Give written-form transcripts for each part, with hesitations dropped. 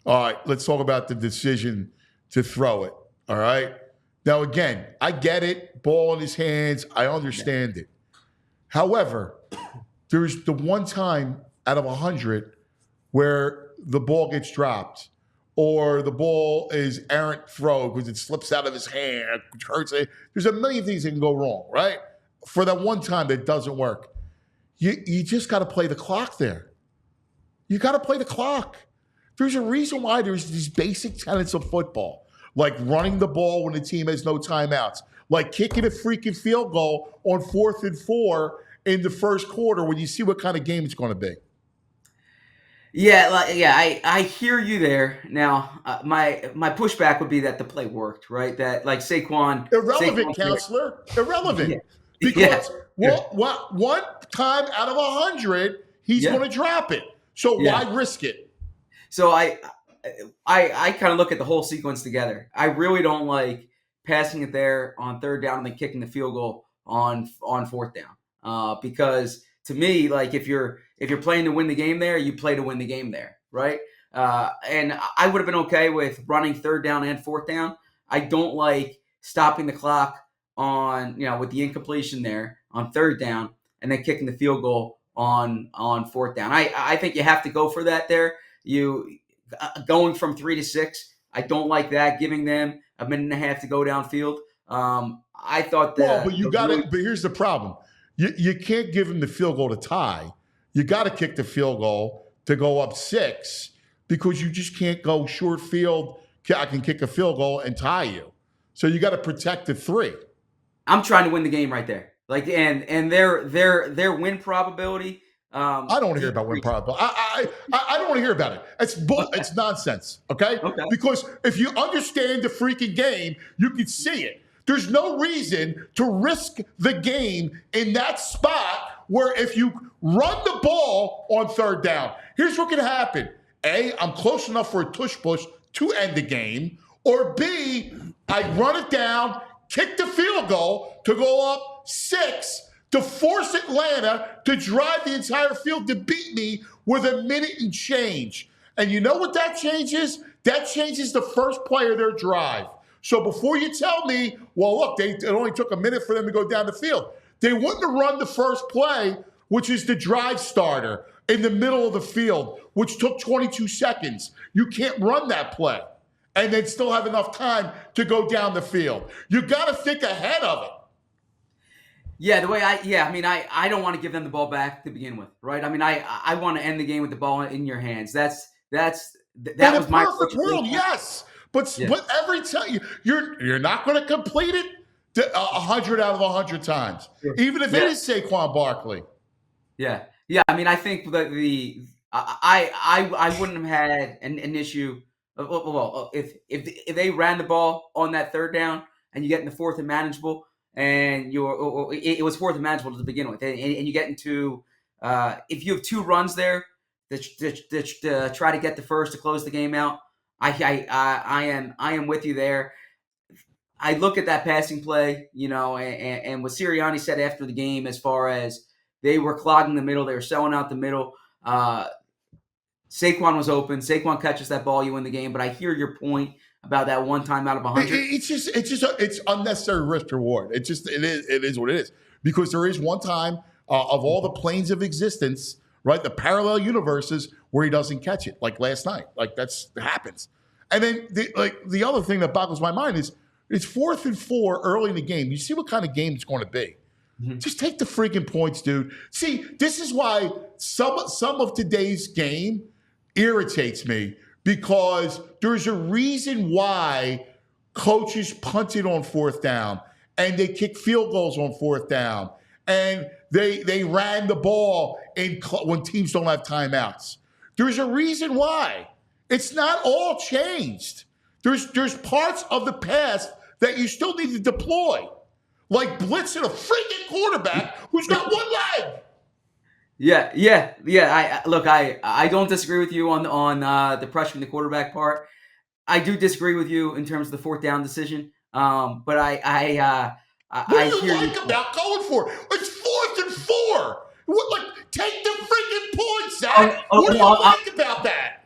All right, let's talk about the decision to throw it. All right. Now, again, I get it. Ball in his hands. I Yeah. understand it. However, there's the one time out of 100 where the ball gets dropped or the ball is errant throw because it slips out of his hand, which hurts it. There's a million things that can go wrong, right? For that one time that doesn't work. You just got to play the clock there. You got to play the clock. There's a reason why there's these basic tenets of football, like running the ball when the team has no timeouts, like kicking a freaking field goal on 4th and 4 in the first quarter when you see what kind of game it's going to be. I hear you there. Now, my pushback would be that the play worked, right? That like Irrelevant, Saquon, counselor. Irrelevant. yeah, yeah, Because sure. one time out of 100, he's Yeah, going to drop it. So yeah. why risk it? So I kind of look at the whole sequence together. I really don't like passing it there on third down and then kicking the field goal on fourth down. Because to me, like if you're playing to win the game there, you play to win the game there, right? And I would have been okay with running third down and fourth down. I don't like stopping the clock on with the incompletion there on third down and then kicking the field goal on fourth down. I think you have to go for that there. You going from 3 to 6. I don't like that. Giving them a minute and a half to go downfield. I thought Well, the but you the got really it. But here's the problem: you can't give him the field goal to tie. You got to kick the field goal to go up 6 because you just can't go short field. I can kick a field goal and tie you. So you got to protect the 3. I'm trying to win the game right there. Like and their win probability I don't want to hear about win decreased. probability. I don't want to hear about it. It's bull. Okay, It's nonsense. Okay, okay. because if you understand the freaking game, you can see it. There's no reason to risk the game in that spot where if you run the ball on third down, here's what can happen: A, I'm close enough for a tush push to end the game, or B, I run it down, kick the field goal to go up 6 to force Atlanta to drive the entire field to beat me with a minute and change. And you know what that changes? That changes the first play of their drive. So before you tell me, well, look, it only took a minute for them to go down the field. They wouldn't have run the first play, which is the drive starter in the middle of the field, which took 22 seconds. You can't run that play and then still have enough time to go down the field. You got to think ahead of it. Yeah, the way I mean, I don't want to give them the ball back to begin with, right? I mean, I want to end the game with the ball in your hands. In That a was my perfect approach to world, Saquon. yes, but Yeah, every time you're not going to complete it 100 out of 100 times, sure. even if it Yeah, is Saquon Barkley. yeah. I mean, I think that I wouldn't have had an issue. If they ran the ball on that third down and you get in the fourth and manageable, and it was fourth and manageable to begin with, and you get into if you have two runs there that try to get the first to close the game out. I am with you there. I look at that passing play, and what Sirianni said after the game, as far as they were clogging the middle, they were selling out the middle. Saquon was open. Saquon catches that ball, you win the game. But I hear your point about that one time out of 100. It's unnecessary risk reward. It is what it is because there is one time of all the planes of existence, right? The parallel universes where he doesn't catch it, like last night. Like that happens. And then the other thing that boggles my mind is it's 4th and 4 early in the game. You see what kind of game it's going to be. Mhm. Just take the freaking points, dude. See, this is why some of today's game irritates me because there's a reason why coaches punted on fourth down and they kick field goals on fourth down and they ran the ball when teams don't have timeouts. There's a reason why. It's not all changed. There's parts of the past that you still need to deploy, like blitzing a freaking quarterback who's got one leg. Yeah. I don't disagree with you on the pressure from the quarterback part. I do disagree with you in terms of the fourth down decision. But What do I you hear you. like about going for it? It's 4th and 4. What, like, take the freaking points, Oh, Zach. oh, What do you well, like about that?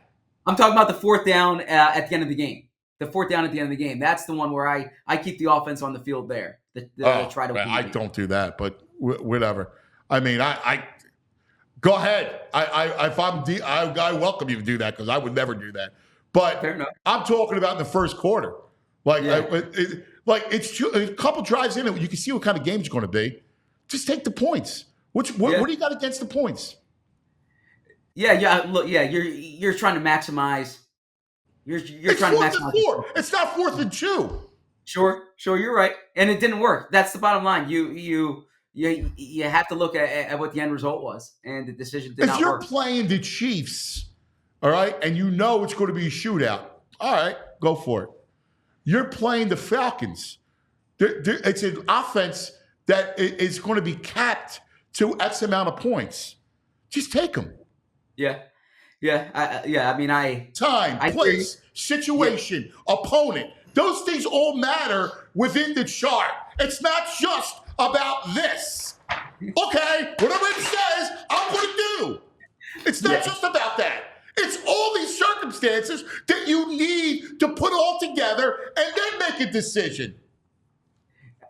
I'm talking about the fourth down at the end of the game. The fourth down at the end of the game. That's the one where I keep the offense on the field there. Try to win I don't do that, but whatever. I mean, I go ahead. I welcome you to do that because I would never do that. But I'm talking about in the first quarter. Like, it's a couple drives in it. You can see what kind of game it's going to be. Just take the points. What do you got against the points? Look, you're trying to maximize. You're trying to maximize. 4th and 4. It's not 4th and 2. Sure, you're right, and it didn't work. That's the bottom line. You have to look at what the end result was, and the decision did not work. If you're playing the Chiefs, all right, and you know it's going to be a shootout, all right, go for it. You're playing the Falcons. It's an offense that is going to be capped to X amount of points. Just take them. Time, place, situation, opponent. Those things all matter within the chart. It's not just about this. Okay, whatever it says, I'm going to do. It's not just about that. It's all these circumstances that you need to put all together and then make a decision.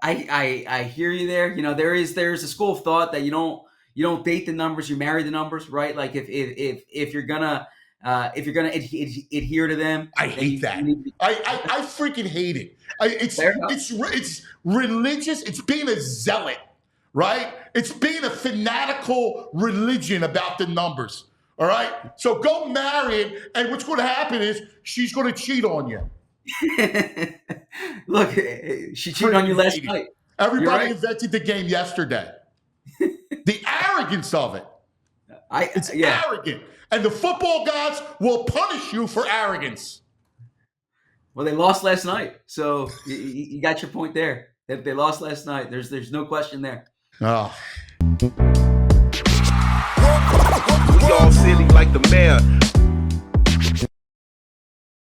I hear you there. You know, there's a school of thought that you don't date the numbers, you marry the numbers, right? Like if you're gonna adhere to them, I hate that. I freaking hate it. It's religious. It's being a zealot, right? It's being a fanatical religion about the numbers. All right. So go marry it, and what's going to happen is she's going to cheat on you. Look, she cheated on you last night. Everybody invented the game yesterday. The arrogance of it. It's arrogant. And the football gods will punish you for arrogance. Well, they lost last night. So you got your point there. If they lost last night, there's no question there. Oh. We all silly like the mayor.